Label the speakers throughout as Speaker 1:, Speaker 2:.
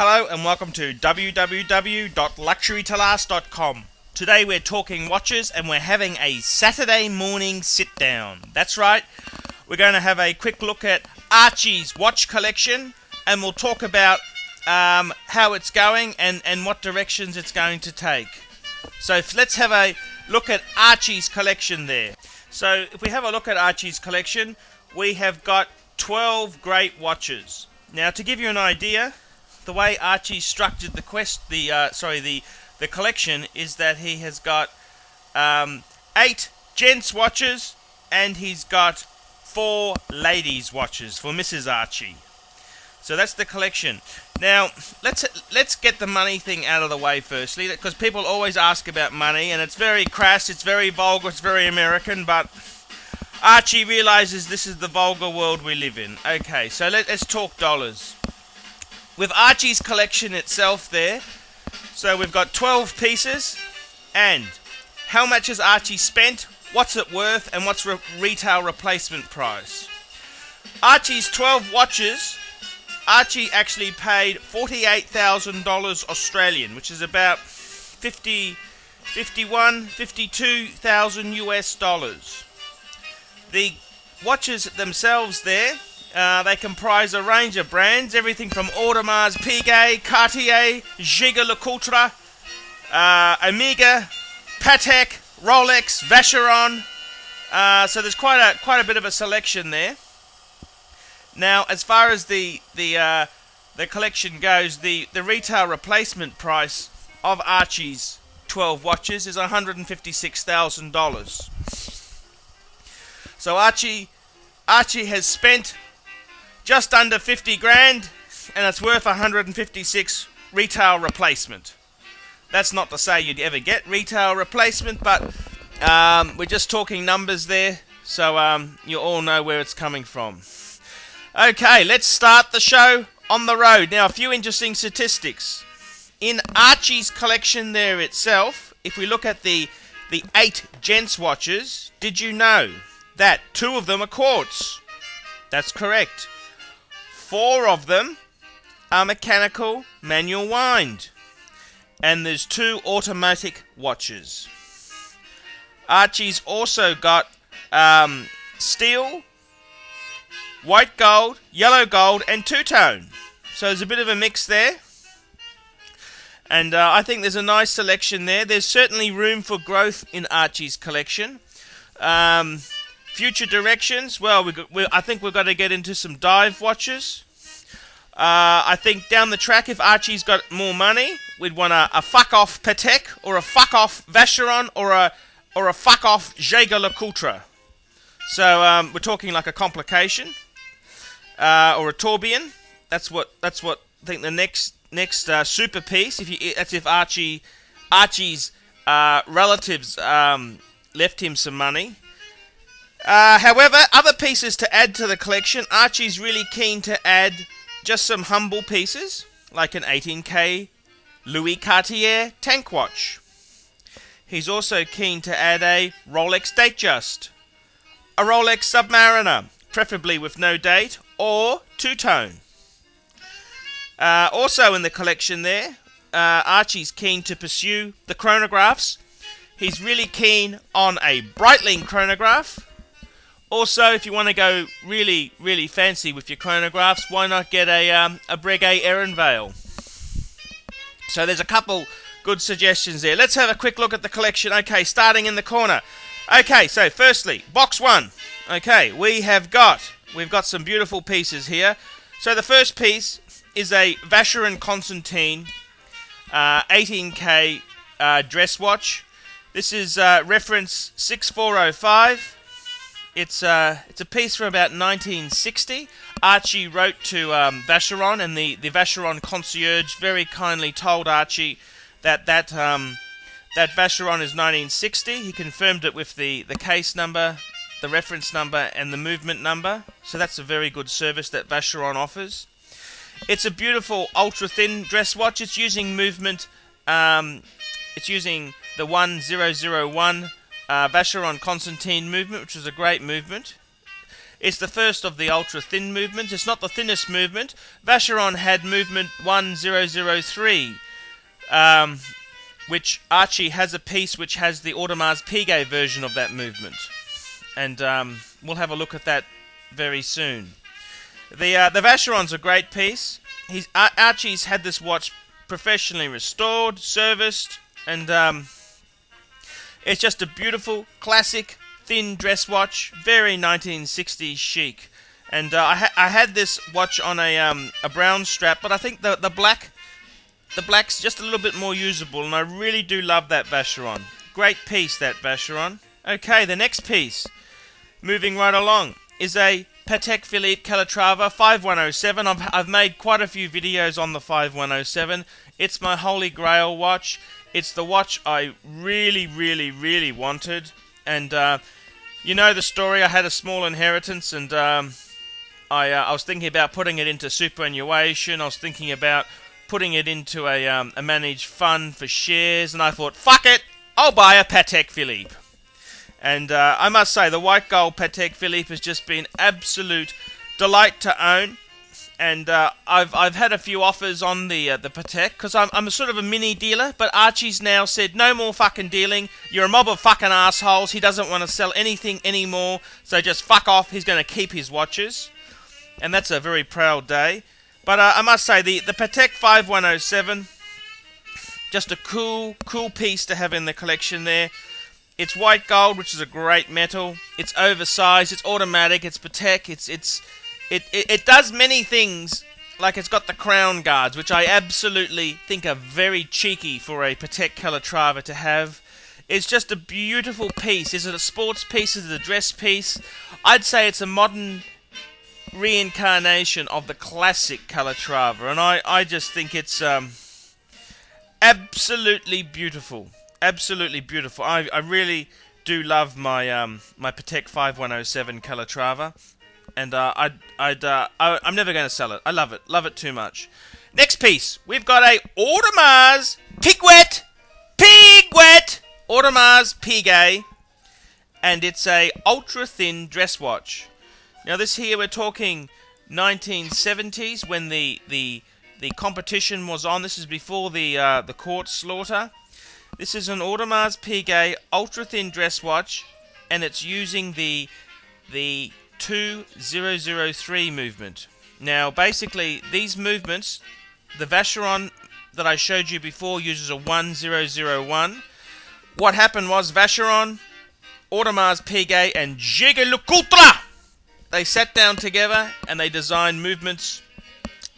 Speaker 1: Hello and welcome to www.luxurytolast.com. Today we're talking watches and we're having a Saturday morning sit down. That's right, we're going to have a quick look at Archie's watch collection and we'll talk about how it's going and what directions it's going to take. So let's have a look at Archie's collection there. So if we have a look at Archie's collection, we have got 12 great watches. Now to give you an idea, the way Archie structured the collection is that he has got 8 gents watches and he's got 4 ladies watches for Mrs. Archie. So that's the collection. Now let's get the money thing out of the way firstly, because people always ask about money and it's very crass, it's very vulgar, it's very American, but Archie realizes this is the vulgar world we live in. Okay, so let's talk dollars. With Archie's collection itself there, so we've got 12 pieces, and how much has Archie spent, what's it worth, and what's retail replacement price. Archie's 12 watches, Archie actually paid $48,000 Australian, which is about 52,000 US dollars. The watches themselves there, they comprise a range of brands, everything from Audemars, Piguet, Cartier, Gigolo, Culpa, Omega, Patek, Rolex, Vacheron. So there's quite a bit of a selection there. Now, as far as the collection goes, the retail replacement price of Archie's 12 watches is $156,000. So Archie has spent just under 50 grand, and it's worth 156 retail replacement. That's not to say you'd ever get retail replacement, but we're just talking numbers there, so you all know where it's coming from. Okay, let's start the show on the road. Now, a few interesting statistics. In Archie's collection there itself, if we look at the 8 gents watches, did you know that 2 of them are quartz? That's correct. 4 of them are mechanical manual wind. And there's 2 automatic watches. Archie's also got steel, white gold, yellow gold, and two-tone. So there's a bit of a mix there. And I think there's a nice selection there. There's certainly room for growth in Archie's collection. Future directions, well, I think we've got to get into some dive watches. I think down the track, if Archie's got more money, we'd want a fuck-off Patek, or a fuck-off Vacheron, or a fuck-off Gigolo Culpa. So we're talking like a complication, or a tourbillon. That's what I think the next super piece. That's if Archie's relatives left him some money. However, other pieces to add to the collection, Archie's really keen to add just some humble pieces, like an 18K Louis Cartier tank watch. He's also keen to add a Rolex Datejust, a Rolex Submariner, preferably with no date, or two-tone. Also in the collection there, Archie's keen to pursue the chronographs. He's really keen on a Breitling chronograph. Also, if you want to go really, really fancy with your chronographs, why not get a Breguet Ehrenvale? So there's a couple good suggestions there. Let's have a quick look at the collection. Okay, starting in the corner. Okay, so firstly, box 1. Okay, we've got some beautiful pieces here. So the first piece is a Vacheron Constantine 18K dress watch. This is reference 6405. It's a piece from about 1960. Archie wrote to Vacheron, and the Vacheron concierge very kindly told Archie that Vacheron is 1960. He confirmed it with the case number, the reference number, and the movement number. So that's a very good service that Vacheron offers. It's a beautiful ultra-thin dress watch. It's using movement. It's using the 1001 Vacheron Constantine movement, which is a great movement. It's the first of the ultra-thin movements. It's not the thinnest movement. Vacheron had movement 1003, which Archie has a piece which has the Audemars Piguet version of that movement. And we'll have a look at that very soon. The Vacheron's a great piece. Archie's had this watch professionally restored, serviced, and it's just a beautiful, classic, thin dress watch, very 1960s chic. And I had this watch on a brown strap, but I think the black's just a little bit more usable, and I really do love that Vacheron. Great piece, that Vacheron. Okay, the next piece, moving right along, is a Patek Philippe Calatrava 5107. I've made quite a few videos on the 5107. It's my holy grail watch. It's the watch I really, really, really wanted. And you know the story. I had a small inheritance, and I was thinking about putting it into superannuation. I was thinking about putting it into a managed fund for shares, and I thought, fuck it, I'll buy a Patek Philippe. And I must say, the white gold Patek Philippe has just been absolute delight to own. And I've had a few offers on the Patek, because I'm a sort of a mini dealer, but Archie's now said, no more fucking dealing, you're a mob of fucking assholes, he doesn't want to sell anything anymore, so just fuck off, he's going to keep his watches. And that's a very proud day. But I must say, the Patek 5107, just a cool piece to have in the collection there. It's white gold, which is a great metal. It's oversized. It's automatic. It's Patek. It does many things. Like it's got the crown guards, which I absolutely think are very cheeky for a Patek Calatrava to have. It's just a beautiful piece. Is it a sports piece? Is it a dress piece? I'd say it's a modern reincarnation of the classic Calatrava, and I just think it's absolutely beautiful. Absolutely beautiful. I really do love my my Patek 5107 Calatrava, and I'm never going to sell it. I love it too much. Next piece, we've got a Audemars Piguet, Audemars Piguet, and it's a ultra thin dress watch. Now this here, we're talking 1970s when the competition was on. This is before the court slaughter. This is an Audemars Piguet ultra-thin dress watch, and it's using the 2003 movement. Now, basically, these movements, the Vacheron that I showed you before uses a 1001. What happened was Vacheron, Audemars Piguet, and Gigolo, they sat down together and they designed movements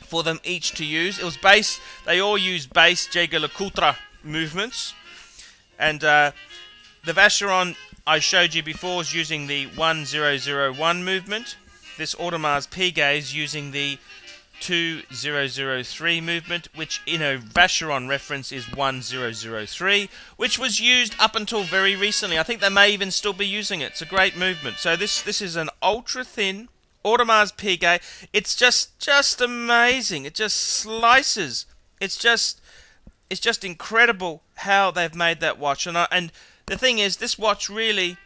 Speaker 1: for them each to use. It was base. They all used base Gigolo movements. And the Vacheron I showed you before is using the 1001 movement. This Audemars Piguet is using the 2003 movement, which in a Vacheron reference is 1003, which was used up until very recently. I think they may even still be using it. It's a great movement. So this is an ultra-thin Audemars Piguet. It's just amazing. It just slices. It's just incredible how they've made that watch. And the thing is, this watch really,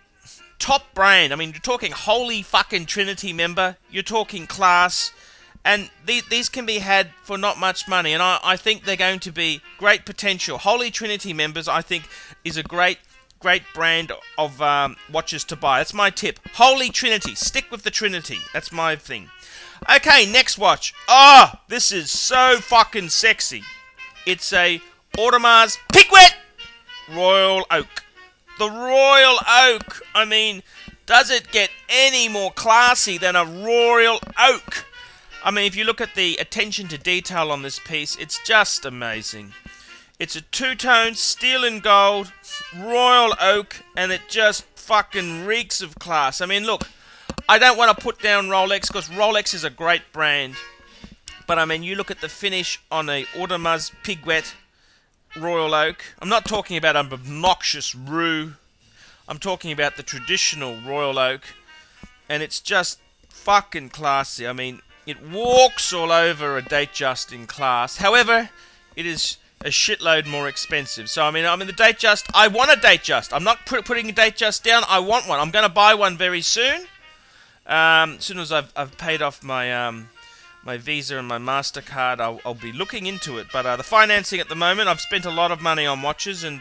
Speaker 1: top brand. I mean, you're talking Holy fucking Trinity member. You're talking class. And these can be had for not much money. And I think they're going to be great potential. Holy Trinity members, I think, is a great brand of watches to buy. That's my tip. Holy Trinity. Stick with the Trinity. That's my thing. Okay, next watch. Oh, this is so fucking sexy. It's a Audemars Piguet Royal Oak. The Royal Oak. I mean, does it get any more classy than a Royal Oak? I mean, if you look at the attention to detail on this piece, it's just amazing. It's a two-tone steel and gold Royal Oak, and it just fucking reeks of class. I mean, look, I don't want to put down Rolex, because Rolex is a great brand. But I mean, you look at the finish on a Audemars Piguet Royal Oak. I'm not talking about an obnoxious roux. I'm talking about the traditional Royal Oak. And it's just fucking classy. I mean, it walks all over a Datejust in class. However, it is a shitload more expensive. So, I mean the Datejust, I want a Datejust. I'm not putting a Datejust down. I want one. I'm going to buy one very soon. As soon as I've paid off my my Visa and my MasterCard, I'll be looking into it. But the financing at the moment, I've spent a lot of money on watches, and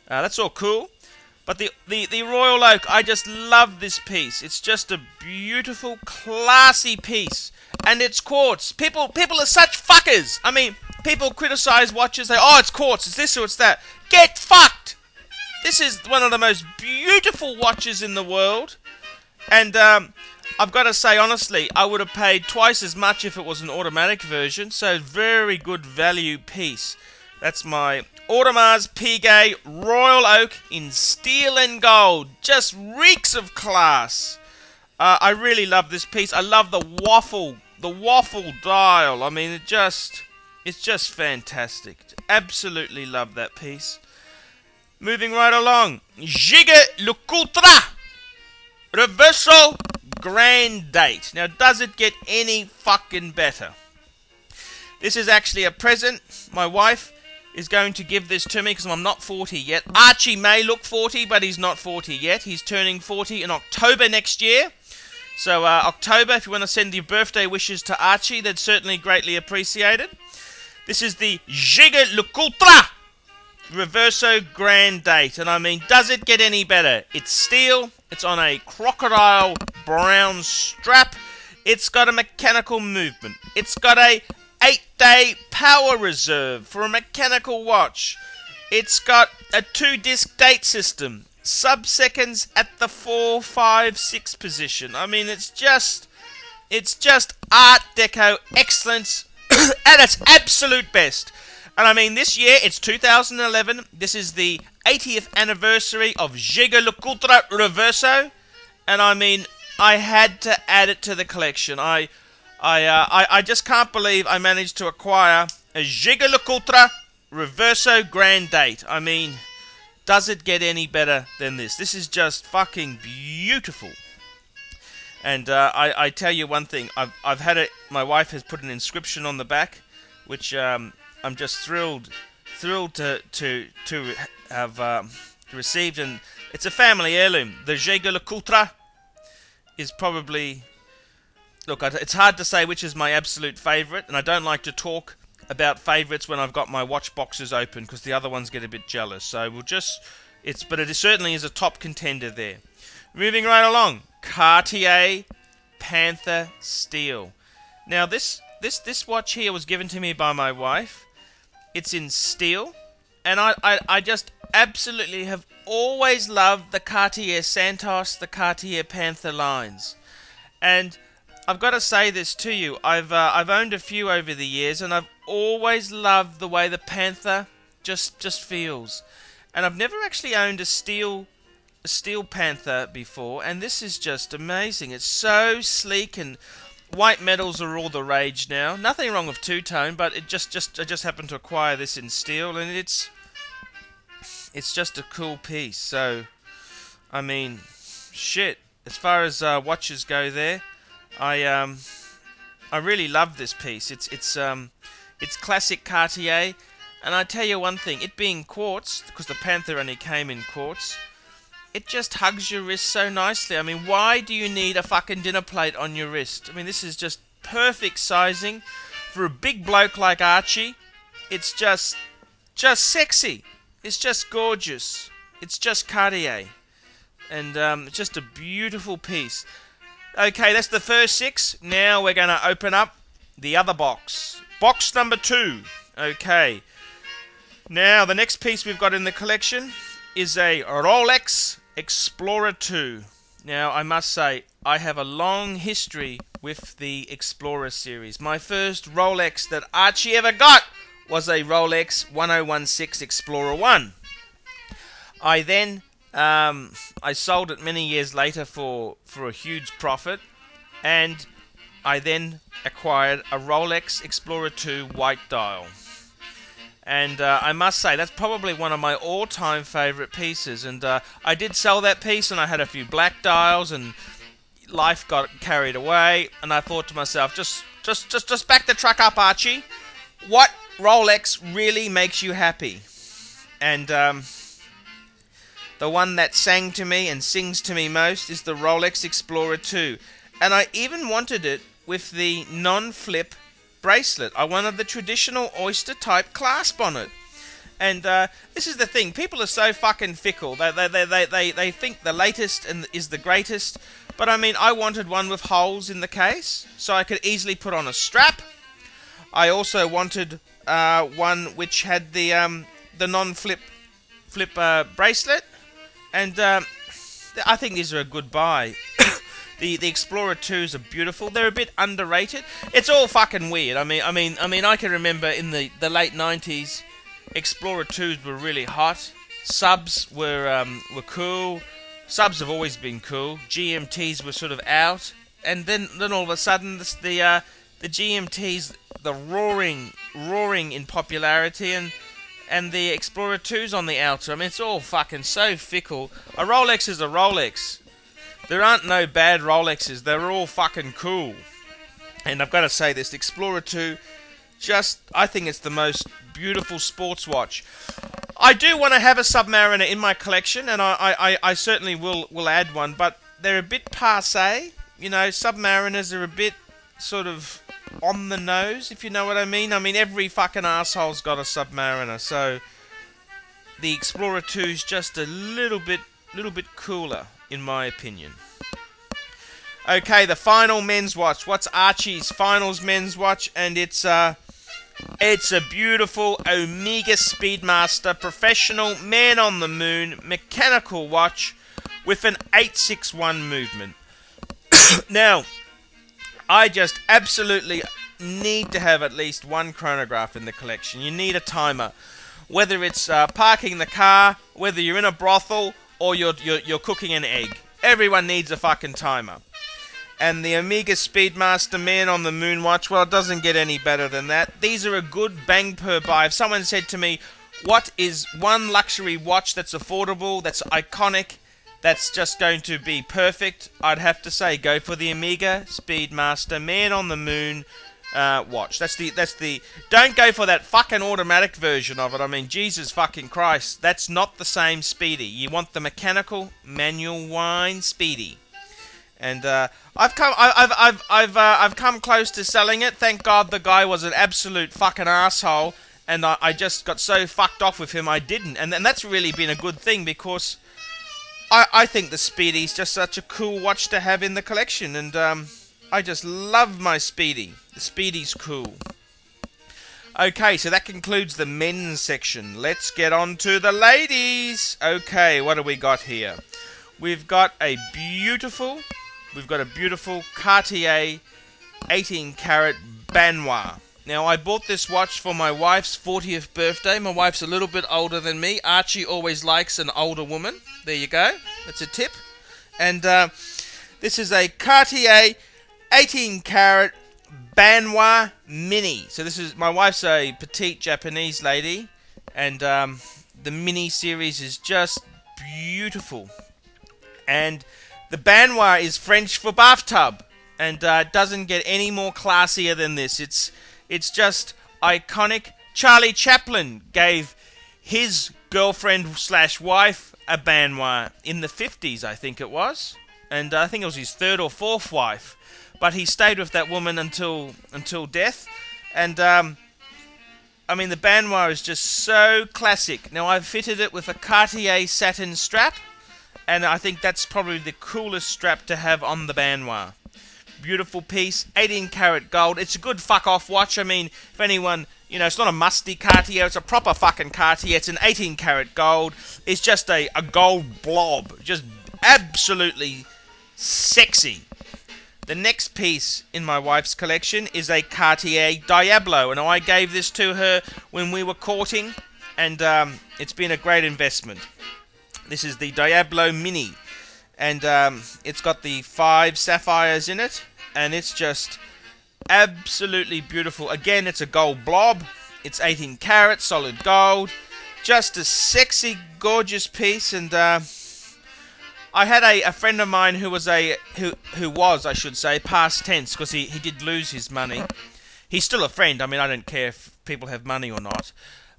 Speaker 1: that's all cool. But the Royal Oak, I just love this piece. It's just a beautiful, classy piece. And it's quartz. People are such fuckers. I mean, people criticize watches. They, oh, it's quartz, it's this or it's that. Get fucked! This is one of the most beautiful watches in the world. And I've got to say, honestly, I would have paid twice as much if it was an automatic version. So, very good value piece. That's my Audemars Piguet Royal Oak in steel and gold. Just reeks of class. I really love this piece. I love the waffle dial. I mean, it's just fantastic. Absolutely love that piece. Moving right along. Gigolo Reverso Grand Date. Now, does it get any fucking better? This is actually a present. My wife is going to give this to me because I'm not 40 yet. Archie may look 40, but he's not 40 yet. He's turning 40 in October next year. So, October, if you want to send your birthday wishes to Archie, that's certainly greatly appreciated. This is the Gigolo Reverso Grand Date. And I mean, does it get any better? It's steel. It's on a crocodile brown strap. It's got a mechanical movement. It's got a 8-day power reserve for a mechanical watch. It's got a 2-disc date system. Sub-seconds at the 4, 5, 6 position. I mean, it's just Art Deco excellence at its absolute best. And I mean, this year, it's 2011. This is the 80th anniversary of Gigolo Reverso. And I mean, I had to add it to the collection. I just can't believe I managed to acquire a Gigolo Reverso Grand Date. I mean, does it get any better than this? This is just fucking beautiful. And I tell you one thing. I've had it. My wife has put an inscription on the back, which I'm just thrilled to have received, and it's a family heirloom. The Gigolo is probably, look, it's hard to say which is my absolute favourite, and I don't like to talk about favourites when I've got my watch boxes open because the other ones get a bit jealous. So but it certainly is a top contender there. Moving right along, Cartier Panther Steel. Now this watch here was given to me by my wife. It's in steel, and I just absolutely have always loved the Cartier Santos, the Cartier Panther lines. And I've got to say this to you, I've owned a few over the years, and I've always loved the way the Panther just feels. And I've never actually owned a steel Panther before, and this is just amazing. It's so sleek, and white metals are all the rage now. Nothing wrong with two-tone, but I just happened to acquire this in steel, and it's just a cool piece. So, I mean, shit. As far as watches go, there, I really love this piece. It's classic Cartier, and I tell you one thing. It being quartz, because the Panther only came in quartz, it just hugs your wrist so nicely. I mean, why do you need a fucking dinner plate on your wrist? I mean, this is just perfect sizing for a big bloke like Archie. It's just sexy. It's just gorgeous. It's just Cartier. And it's just a beautiful piece. Okay, that's the first 6. Now we're going to open up the other box. Box number 2. Okay. Now, the next piece we've got in the collection is a Rolex Explorer 2. Now, I must say, I have a long history with the Explorer series. My first Rolex that Archie ever got was a Rolex 1016 Explorer 1. I then, I sold it many years later for a huge profit, and I then acquired a Rolex Explorer 2 white dial. And I must say, that's probably one of my all-time favourite pieces. And I did sell that piece, and I had a few black dials, and life got carried away. And I thought to myself, just back the truck up, Archie. What Rolex really makes you happy? And The one that sang to me and sings to me most is the Rolex Explorer 2. And I even wanted it with the non-flip bracelet. I wanted the traditional oyster type clasp on it. And this is the thing, people are so fucking fickle. They think the latest is the greatest. But I mean, I wanted one with holes in the case, so I could easily put on a strap. I also wanted one which had the non-flip bracelet. And I think these are a good buy. The Explorer 2s are beautiful. They're a bit underrated. It's all fucking weird. I mean, I can remember in the late 90s, Explorer 2s were really hot. Subs were cool. Subs have always been cool. GMTs were sort of out, and then all of a sudden the GMTs, the roaring in popularity, and the Explorer 2's on the outer. I mean, it's all fucking so fickle. A Rolex is a Rolex. There aren't no bad Rolexes. They're all fucking cool. And I've got to say this, the Explorer 2, I think it's the most beautiful sports watch. I do want to have a Submariner in my collection, and I certainly will add one, but they're a bit passé. You know, Submariners are a bit sort of on the nose, if you know what I mean. I mean, every fucking arsehole's got a Submariner, so the Explorer 2's just a little bit cooler, in my opinion. Okay, the final men's watch. What's Archie's finals men's watch? And it's a beautiful Omega Speedmaster professional man on the moon mechanical watch with an 861 movement. Now, I just absolutely need to have at least one chronograph in the collection. You need a timer. Whether it's parking the car, whether you're in a brothel, or you're cooking an egg. Everyone needs a fucking timer. And the Omega Speedmaster Man on the Moon watch, well, it doesn't get any better than that. These are a good bang per buy. If someone said to me, what is one luxury watch that's affordable, that's iconic, that's just going to be perfect, I'd have to say go for the Omega Speedmaster Man on the Moon watch. That's the. Don't go for that fucking automatic version of it. I mean, Jesus fucking Christ, that's not the same Speedy. You want the mechanical manual wind Speedy. And I've come close to selling it. Thank God the guy was an absolute fucking asshole, and I just got so fucked off with him I didn't. And that's really been a good thing, because I think the Speedy's just such a cool watch to have in the collection, and I just love my Speedy. The Speedy's cool. Okay, so that concludes the men's section. Let's get on to the ladies. Okay, what do we got here? We've got a beautiful Cartier 18 karat Banois. Now, I bought this watch for my wife's 40th birthday. My wife's a little bit older than me. Archie always likes an older woman. There you go. That's a tip. And this is a Cartier 18 karat Banois Mini. So this is, my wife's a petite Japanese lady, and the Mini series is just beautiful. And the Banois is French for bathtub, and doesn't get any more classier than this. It's just iconic. Charlie Chaplin gave his girlfriend/wife a Banois in the 50s, I think it was, and I think it was his third or fourth wife. But he stayed with that woman until death, and I mean, the Banois is just so classic. Now, I've fitted it with a Cartier satin strap, and I think that's probably the coolest strap to have on the Banois. Beautiful piece, 18 karat gold. It's a good fuck-off watch. I mean, if anyone, you know, it's not a musty Cartier, it's a proper fucking Cartier. It's an 18 karat gold. It's just a gold blob. Just absolutely sexy. The next piece in my wife's collection is a Cartier Diablo, and I gave this to her when we were courting, and it's been a great investment. This is the Diablo Mini, and it's got the 5 sapphires in it, and it's just absolutely beautiful. Again, it's a gold blob. It's 18 karat, solid gold. Just a sexy, gorgeous piece, and I had a friend of mine who was, I should say, past tense, because he did lose his money. He's still a friend. I mean, I don't care if people have money or not.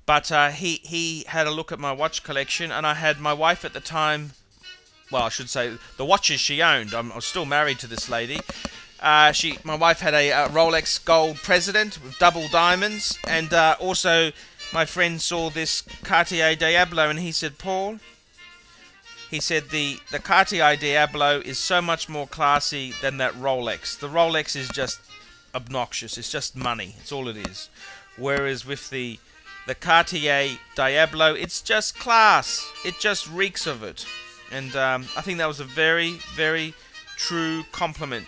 Speaker 1: But he had a look at my watch collection, and I had my wife at the time. Well, I should say the watches she owned. I was still married to this lady. My wife had a Rolex Gold President with double diamonds, and also my friend saw this Cartier Diablo, and he said, Paul, he said the Cartier Diablo is so much more classy than that Rolex. The Rolex is just obnoxious. It's just money. It's all it is. Whereas with the Cartier Diablo, it's just class. It just reeks of it. And I think that was a very, very true compliment.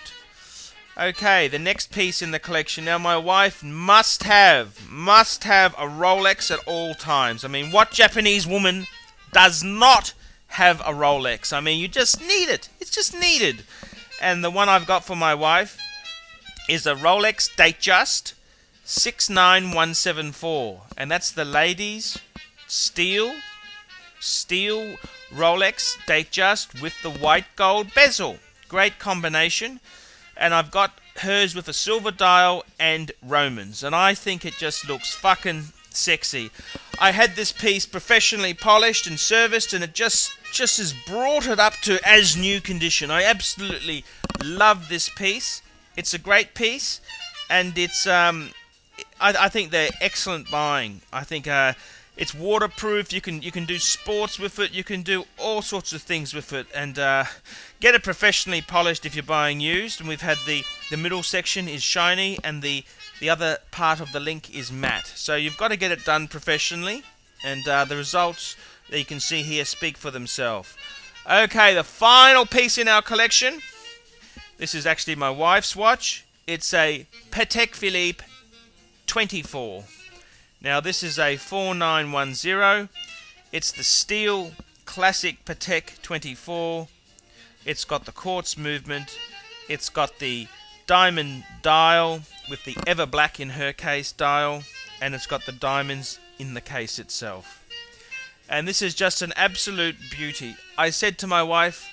Speaker 1: Okay, the next piece in the collection. Now, my wife must have a Rolex at all times. I mean, what Japanese woman does not have a Rolex? I mean, you just need it. It's just needed. And the one I've got for my wife is a Rolex Datejust 69174. And that's the ladies' steel Rolex Datejust with the white gold bezel. Great combination. And I've got hers with a silver dial and Romans. And I think it just looks fucking sexy. I had this piece professionally polished and serviced, and it just has brought it up to as new condition. I absolutely love this piece. It's a great piece. And it's I think they're excellent buying. I think it's waterproof. You can do sports with it. You can do all sorts of things with it, and get it professionally polished if you're buying used. And we've had the middle section is shiny, and the other part of the link is matte. So you've got to get it done professionally, and the results that you can see here speak for themselves. Okay, the final piece in our collection. This is actually my wife's watch. It's a Patek Philippe 24. Now, this is a 4910. It's the steel classic Patek 24. It's got the quartz movement. It's got the diamond dial with the ever black, in her case, dial. And it's got the diamonds in the case itself. And this is just an absolute beauty. I said to my wife,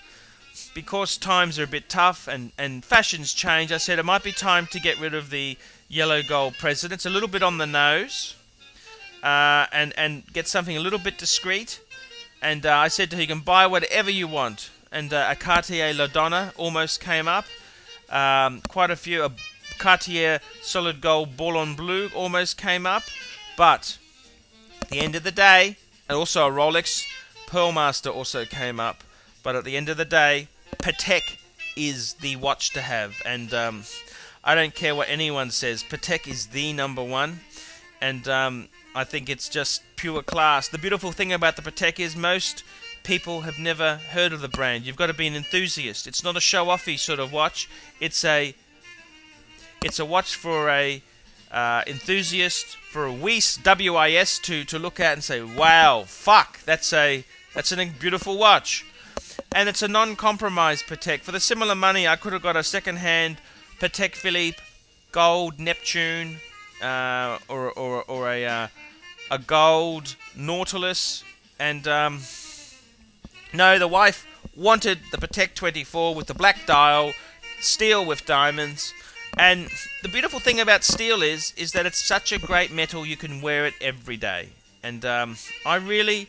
Speaker 1: because times are a bit tough and fashions change, I said it might be time to get rid of the yellow gold president. It's a little bit on the nose. And get something a little bit discreet. And I said to her, you can buy whatever you want. And a Cartier La Donna almost came up. Quite a few. A Cartier solid gold Boulogne Blue almost came up. But at the end of the day, and also a Rolex Pearlmaster also came up. But at the end of the day, Patek is the watch to have. And I don't care what anyone says. Patek is the number one. And I think it's just pure class. The beautiful thing about the Patek is most people have never heard of the brand. You've got to be an enthusiast. It's not a show-offy sort of watch. It's a watch for a enthusiast, for a WIS, W-I-S, to look at and say, wow, fuck, that's a beautiful watch. And it's a non-compromise Patek. For the similar money, I could have got a second-hand Patek Philippe Gold Neptune, or a gold Nautilus, and no, the wife wanted the Patek 24 with the black dial, steel with diamonds. And the beautiful thing about steel is that it's such a great metal, you can wear it every day. And I really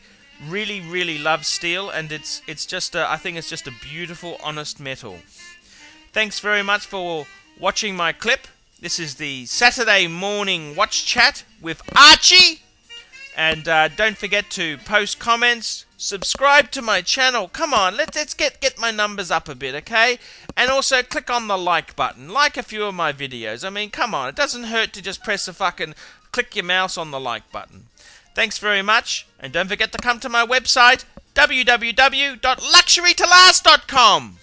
Speaker 1: love steel, and it's just I think it's just a beautiful, honest metal. Thanks very much for watching my clip. This is the Saturday morning watch chat with Archie. And don't forget to post comments, subscribe to my channel. Come on, let's get my numbers up a bit, okay? And also click on the like button. Like a few of my videos. I mean, come on, it doesn't hurt to just press a fucking click your mouse on the like button. Thanks very much, and don't forget to come to my website, www.luxurytolast.com.